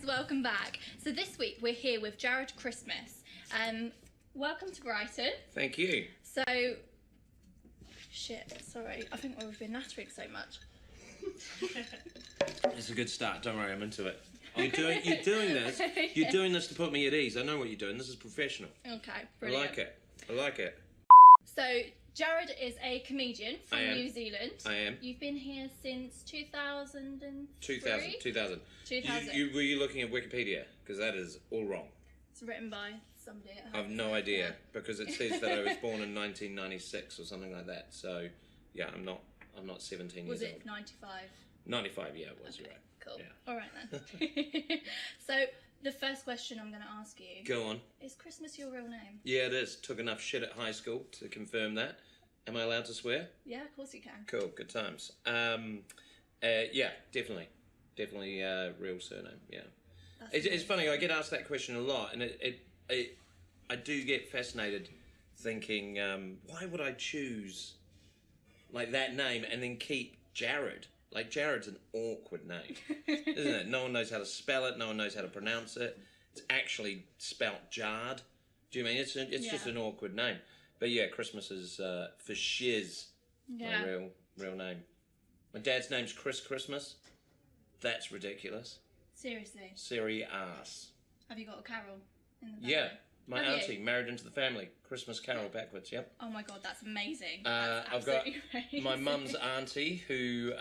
welcome back. So this week we're here with Jared Christmas. Welcome to Brighton. Thank you. So, sorry, I think we've been nattering so much. It's a good start. Don't worry, I'm into it. You're doing this to put me at ease. I know what you're doing. This is professional. Okay, brilliant. I like it. So, Jared is a comedian from New Zealand. I am. You've been here since 2003? 2000. Were you looking at Wikipedia? Because that is all wrong. It's written by somebody at home. I have no idea, because it says that I was born in 1996 or something like that. So, yeah, I'm not 17 Was years old. it 95? 95, yeah, it was, Okay, you're right. Cool. Yeah. All right then. So, the first question I'm going to ask you. Go on. Is Christmas your real name? Yeah, it is. Took enough shit at high school to confirm that. Am I allowed to swear? Yeah, of course you can. Cool, good times. Yeah, definitely. Definitely real surname, yeah. It's funny, I get asked that question a lot, and I do get fascinated thinking, why would I choose like that name and then keep Jared? Like, Jared's an awkward name, isn't it? No one knows how to spell it, no one knows how to pronounce it. It's actually spelt Jard. Do you mean it's just an awkward name? But yeah, Christmas is for shiz my real name. My dad's name's Chris Christmas. That's ridiculous. Seriously? Serious. Have you got a carol in the family? Yeah, my auntie married into the family. Christmas carol backwards, yep. Oh my god, that's amazing. I've got my mum's auntie who,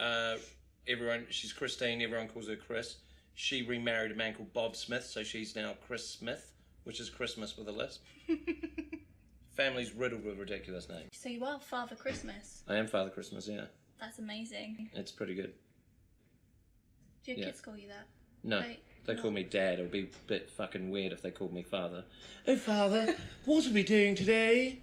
she's Christine, everyone calls her Chris. She remarried a man called Bob Smith, so she's now Chris Smith, which is Christmas with a lisp. Family's riddled with ridiculous names. So you are Father Christmas? I am Father Christmas, yeah. That's amazing. It's pretty good. Do your kids call you that? No, they call me Dad. It would be a bit fucking weird if they called me Father. Oh, Father, what are we doing today?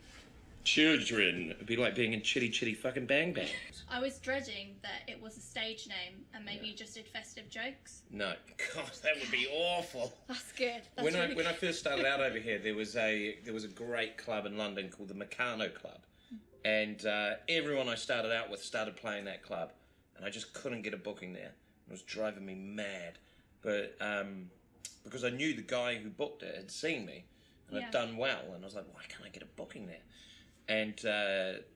Children. It'd be like being in Chitty Chitty fucking Bang Bang. I was dreading that it was a stage name and maybe you just did festive jokes. No, God, that would be awful. That's good. When I first started out over here, there was a great club in London called the Meccano Club, and everyone I started out with started playing that club, and I just couldn't get a booking there. It was driving me mad, but because I knew the guy who booked it had seen me, and I'd done well, and I was like, why can't I get a booking there? And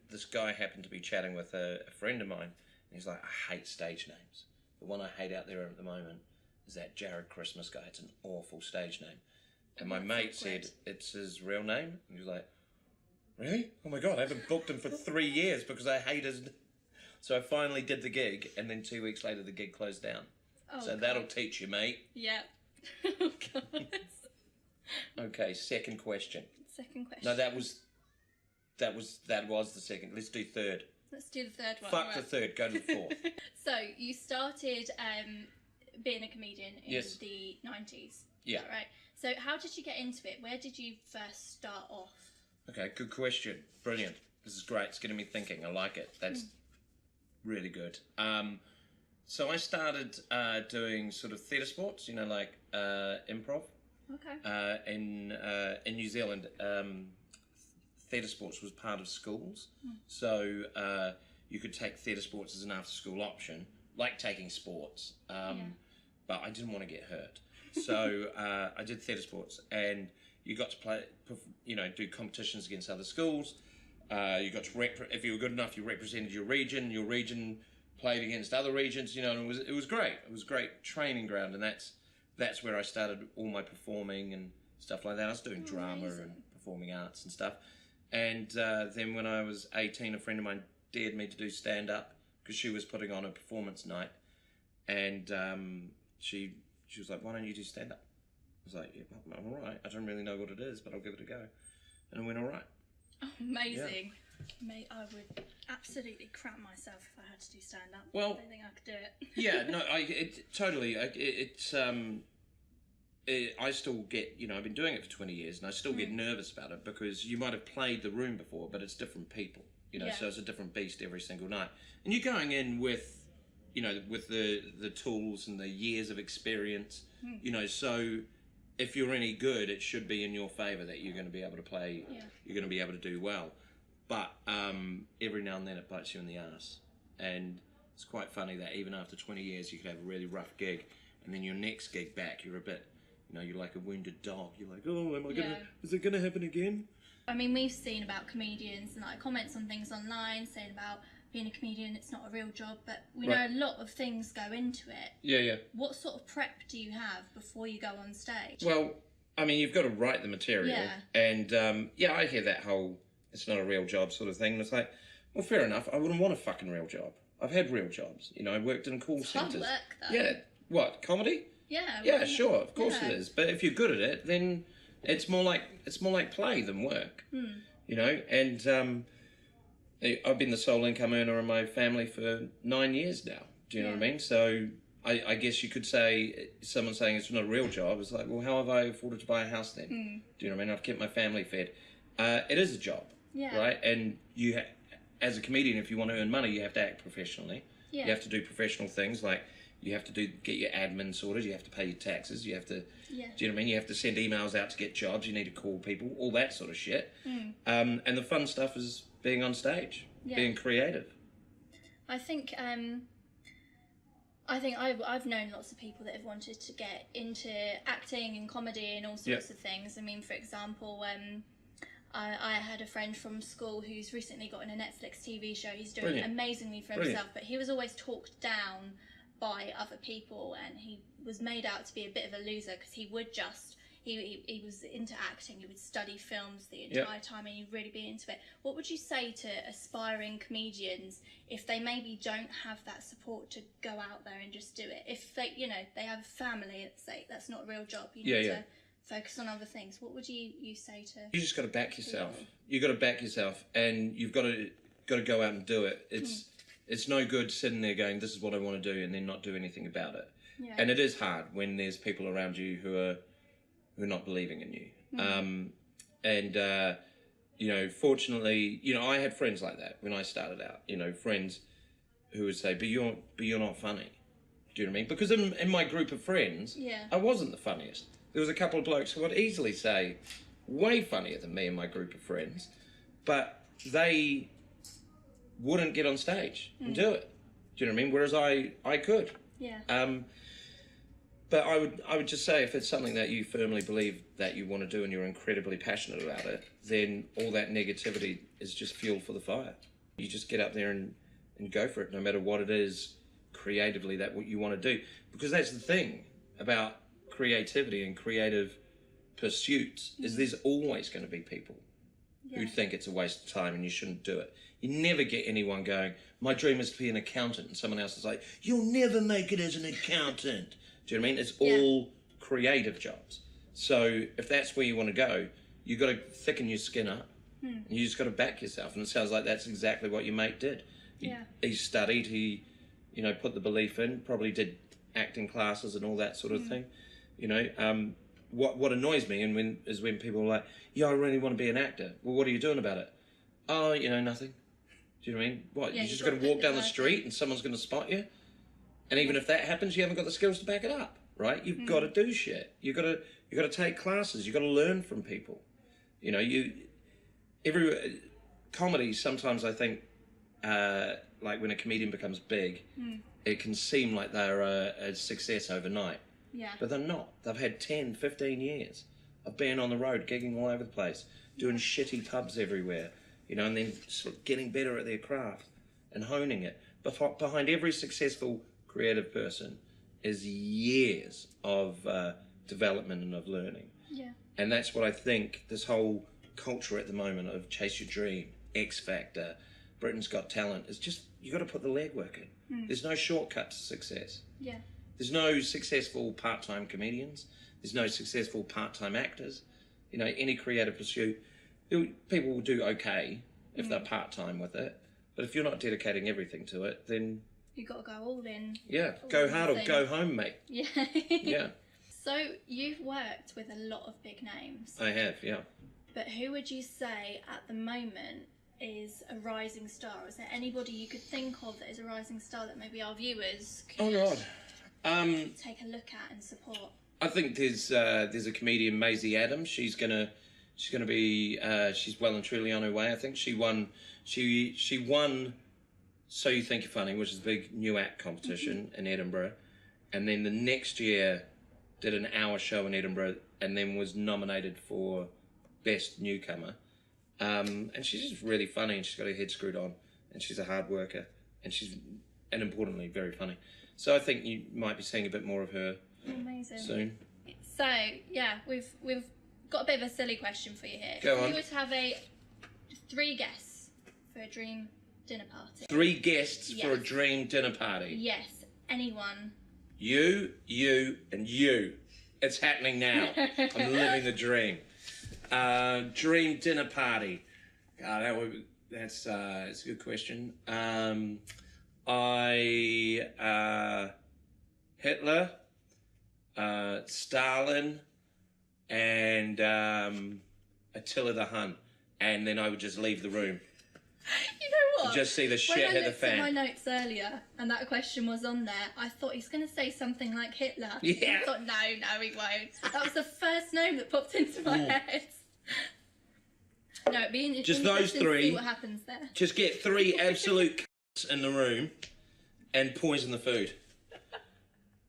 this guy happened to be chatting with a friend of mine, and he's like, I hate stage names. The one I hate out there at the moment is that Jared Christmas guy. It's an awful stage name. And my mate said, it's his real name. And he was like, really? Oh my God, I haven't booked him for 3 years because I hate his... So I finally did the gig, and then 2 weeks later the gig closed down. Oh, so that'll teach you, mate. Yeah. Oh, God. Okay, second question. Second question. No, that was the second. Let's do third. Let's do the third one. Fuck the third, go to the fourth. So, you started being a comedian in the 90s. Yeah. Is that right? So, how did you get into it? Where did you first start off? Okay, good question. Brilliant. This is great. It's getting me thinking. I like it. That's really good. So I started doing sort of theatre sports, you know, like improv. Okay. In New Zealand, theatre sports was part of schools. So you could take theatre sports as an after-school option, like taking sports. But I didn't want to get hurt. So I did theatre sports, and you got to play, you know, do competitions against other schools. You got to if you were good enough, you represented your region. Your region played against other regions, you know, and it was great. It was a great training ground, and that's where I started all my performing and stuff like that. I was doing drama and performing arts and stuff. And then when I was 18, a friend of mine dared me to do stand-up because she was putting on a performance night, and she was like, "Why don't you do stand-up?" I was like, "Yeah, I'm all right. I don't really know what it is, but I'll give it a go." And it went all right. Oh, amazing. Yeah. Mate, I would absolutely crap myself if I had to do stand-up. Well, I don't think I could do it. Yeah, no, I still get, you know, I've been doing it for 20 years, and I still get nervous about it because you might have played the room before, but it's different people, you know, so it's a different beast every single night. And you're going in with, you know, with the tools and the years of experience, you know, so if you're any good, it should be in your favour that you're going to be able to play, you're going to be able to do well. But every now and then it bites you in the ass. And it's quite funny that even after 20 years you could have a really rough gig and then your next gig back, you're a bit, you're like a wounded dog. You're like, oh, is it gonna happen again? I mean, we've seen about comedians and like comments on things online saying about being a comedian, it's not a real job, but we know a lot of things go into it. Yeah. What sort of prep do you have before you go on stage? Well, I mean, you've got to write the material, and I hear that whole "it's not a real job" sort of thing. And it's like, well, fair enough. I wouldn't want a fucking real job. I've had real jobs. I worked in call centres. Hard work, though. Yeah. What, comedy? Yeah. Yeah, sure. Of course it is. But if you're good at it, then it's more like play than work. And I've been the sole income earner in my family for 9 years now. Do you know what I mean? So I guess you could say, someone saying it's not a real job, it's like, well, how have I afforded to buy a house then? Do you know what I mean? I've kept my family fed. It is a job, right? And as a comedian, if you want to earn money, you have to act professionally. You have to do professional things, like you have to get your admin sorted, you have to pay your taxes, you have to, do you know what I mean? You have to send emails out to get jobs, you need to call people, all that sort of shit. And the fun stuff is being on stage, being creative. I think I've known lots of people that have wanted to get into acting and comedy and all sorts of things. I mean, for example, I had a friend from school who's recently got in a Netflix TV show. He's doing amazingly for himself, but he was always talked down by other people, and he was made out to be a bit of a loser because he would just... He was into acting, he would study films the entire time, and he'd really be into it. What would you say to aspiring comedians if they maybe don't have that support to go out there and just do it? If they, they have a family, let's say, that's not a real job, you need to focus on other things. What would you say to... You just got to back yourself. You've got to back yourself, and you've got to go out and do it. It's no good sitting there going, this is what I want to do, and then not do anything about it. And it is hard when there's people around you who are not believing in you. Fortunately, I had friends like that when I started out. Friends who would say, but you're not funny. Do you know what I mean? Because in my group of friends, I wasn't the funniest. There was a couple of blokes who I'd easily say way funnier than me in my group of friends, but they wouldn't get on stage and do it. Do you know what I mean? Whereas I could. But I would just say, if it's something that you firmly believe that you want to do and you're incredibly passionate about it, then all that negativity is just fuel for the fire. You just get up there and go for it, no matter what it is creatively that what you want to do. Because that's the thing about creativity and creative pursuits, is there's always going to be people who think it's a waste of time and you shouldn't do it. You never get anyone going, my dream is to be an accountant, and someone else is like, you'll never make it as an accountant. Do you know what I mean? It's all creative jobs. So if that's where you want to go, you've got to thicken your skin up. And you just got to back yourself. And it sounds like that's exactly what your mate did. He studied, he put the belief in, probably did acting classes and all that sort of thing. What annoys me is when people are like, yeah, I really want to be an actor. Well, what are you doing about it? Oh, nothing. Do you know what I mean? What, you're just going to walk down the street and someone's going to spot you? And even if that happens, you haven't got the skills to back it up, right? You've got to do shit. You've got to take classes. You've got to learn from people. Comedy, sometimes I think, like when a comedian becomes big, it can seem like they're a success overnight. But they're not. They've had 10, 15 years of being on the road, gigging all over the place, doing shitty pubs everywhere, and then sort of getting better at their craft and honing it. Behind every successful creative person is years of development and of learning. And that's what I think this whole culture at the moment of chase your dream, X Factor, Britain's Got Talent, is just, you got to put the legwork in. There's no shortcut to success. There's no successful part-time comedians. There's no successful part-time actors. Any creative pursuit, people will do okay if they're part-time with it. But if you're not dedicating everything to it, then you got to go all in. Go hard or go home, mate. So you've worked with a lot of big names. I have, But who would you say at the moment is a rising star? Is there anybody you could think of that is a rising star that maybe our viewers could take a look at and support? I think there's a comedian, Maisie Adams. She's gonna be she's well and truly on her way. I think she won So You Think You're Funny, which is a big new act competition in Edinburgh, and then the next year did an hour show in Edinburgh, and then was nominated for Best Newcomer. And she's just really funny, and she's got her head screwed on, and she's a hard worker, and importantly, very funny. So I think you might be seeing a bit more of her soon. So yeah, we've got a bit of a silly question for you here. Go on. If you were to have 3 guests for a dream dinner party. 3 guests for a dream dinner party. Yes, anyone. You, and you. It's happening now. I'm living the dream. Dream dinner party. God, that's a good question. Hitler, Stalin, and Attila the Hun, and then I would just leave the room. You know what? Just see the shit hit the fan. When I looked at my notes earlier, and that question was on there, I thought he's going to say something like Hitler. Yeah. I thought, no, he won't. That was the first name that popped into my head. No, it'd be interesting just those 3. To see what happens there. Just get 3 absolute in the room and poison the food.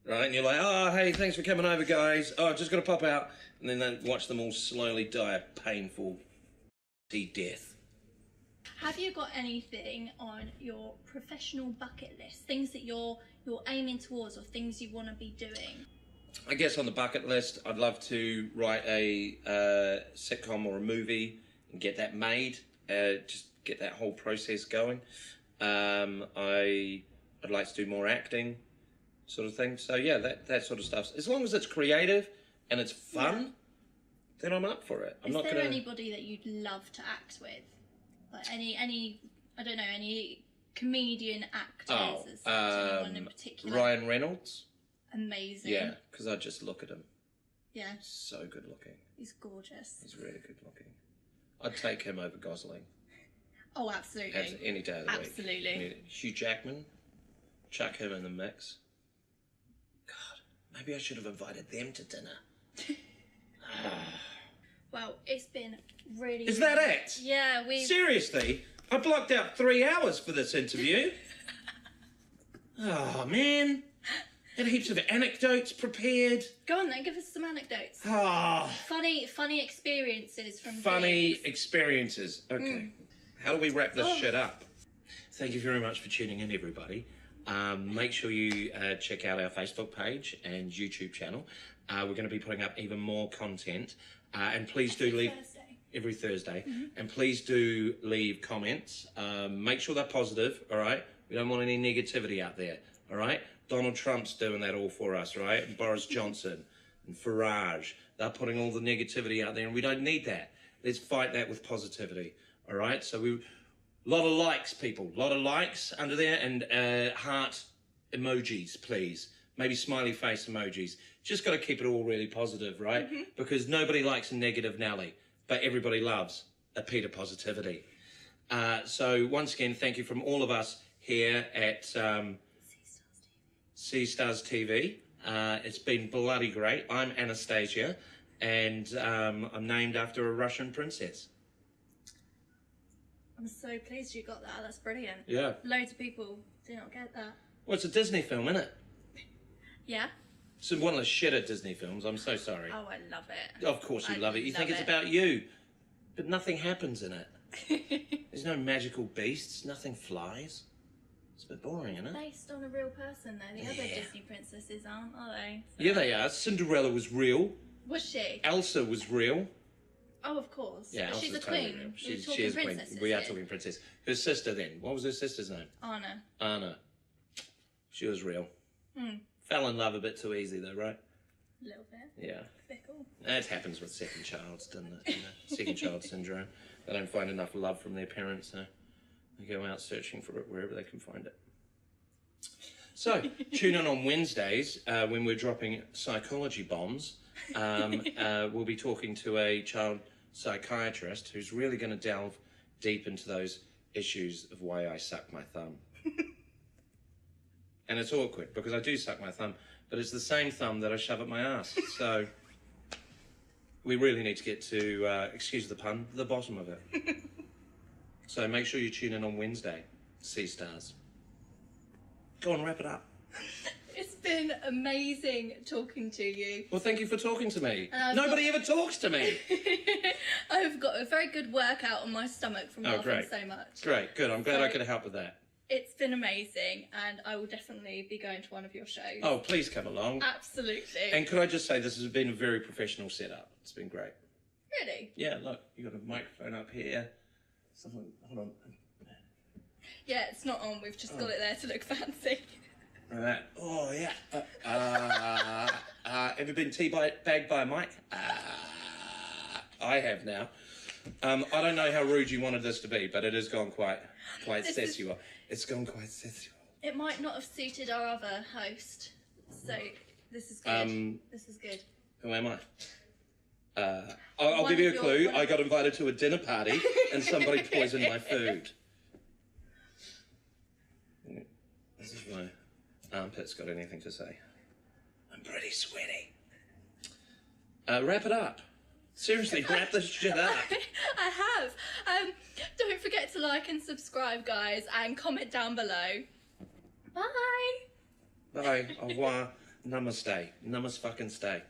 Right? And you're like, oh, hey, thanks for coming over, guys. Oh, I've just got to pop out. And then watch them all slowly die a painful death. Have you got anything on your professional bucket list? Things that you're aiming towards, or things you want to be doing? I guess on the bucket list, I'd love to write a sitcom or a movie and get that made. Just get that whole process going. I'd like to do more acting, sort of thing. So yeah, that sort of stuff. As long as it's creative and it's fun, then I'm up for it. Is there anybody that you'd love to act with? Like any I don't know, any comedian actors as such, anyone in particular? Ryan Reynolds. Amazing. Yeah, because I just look at him. Yeah. So good looking. He's gorgeous. He's really good looking. I'd take him over Gosling. Oh, absolutely. Any day of the week. Absolutely. Hugh Jackman, chuck him in the mix. God, maybe I should have invited them to dinner. Well, it's been really... Is that it? Yeah, Seriously? I blocked out 3 hours for this interview. Oh, man. Had heaps of anecdotes prepared. Go on then, give us some anecdotes. Oh. Funny experiences from Funny experiences. Okay. How do we wrap this shit up? Thank you very much for tuning in, everybody. Make sure you check out our Facebook page and YouTube channel. We're going to be putting up even more content. And please do leave... Every Thursday. And please do leave comments. Make sure they're positive, all right? We don't want any negativity out there, all right? Donald Trump's doing that all for us, right? And Boris Johnson and Farage. They're putting all the negativity out there, and we don't need that. Let's fight that with positivity, all right? So a lot of likes, people. A lot of likes under there, and heart emojis, please. Maybe smiley face emojis. Just got to keep it all really positive, right? Because nobody likes a negative Nelly, but everybody loves a Peter positivity. So once again, thank you from all of us here at C.StarzTV. It's been bloody great. I'm Anastasia, and I'm named after a Russian princess. I'm so pleased you got that. That's brilliant. Yeah. Loads of people do not get that. Well, it's a Disney film, isn't it? Yeah. It's one of the shitter Disney films. I'm so sorry. Oh, I love it. Of course you love it. You think it's about you, but nothing happens in it. There's no magical beasts. Nothing flies. It's a bit boring, isn't it? Based on a real person, though. The other Disney princesses aren't, are they? So... Yeah, they are. Cinderella was real. Was she? Elsa was real. Oh, of course. Yeah, but she's a queen. Real. She is a queen. We are talking princess. Her sister then. What was her sister's name? Anna. Anna. She was real. Fell in love a bit too easy though, right? A little bit. Yeah. Fickle. That happens with second childs, doesn't it? Second child syndrome. They don't find enough love from their parents, so they go out searching for it wherever they can find it. So, tune in on Wednesdays when we're dropping psychology bombs. We'll be talking to a child psychiatrist who's really going to delve deep into those issues of why I suck my thumb. And it's awkward because I do suck my thumb, but it's the same thumb that I shove up my ass. So we really need to get to, excuse the pun, the bottom of it. So make sure you tune in on Wednesday. C-Stars. Go on, wrap it up. It's been amazing talking to you. Well, thank you for talking to me. Nobody ever talks to me. I've got a very good workout on my stomach from laughing so much. Great, good. I'm glad I could help with that. It's been amazing, and I will definitely be going to one of your shows. Oh, please come along. Absolutely. And could I just say, this has been a very professional setup. It's been great. Really? Yeah, look, you got a microphone up here. Hold on. Yeah, it's not on. We've just got it there to look fancy. Like that. Oh, yeah. Have you been teabagged by a mic? I have now. I don't know how rude you wanted this to be, but it has gone quite sensual. It's gone quite sensual. It might not have suited our other host, so this is good. This is good. Who am I? I'll give you a clue. I got invited to a dinner party and somebody poisoned my food. This is my armpits got anything to say. I'm pretty sweaty. Wrap it up. Seriously, wrap this shit up. I have. Don't forget to like and subscribe, guys, and comment down below. Bye. Bye. Au revoir. Namaste. Namaste fucking stay.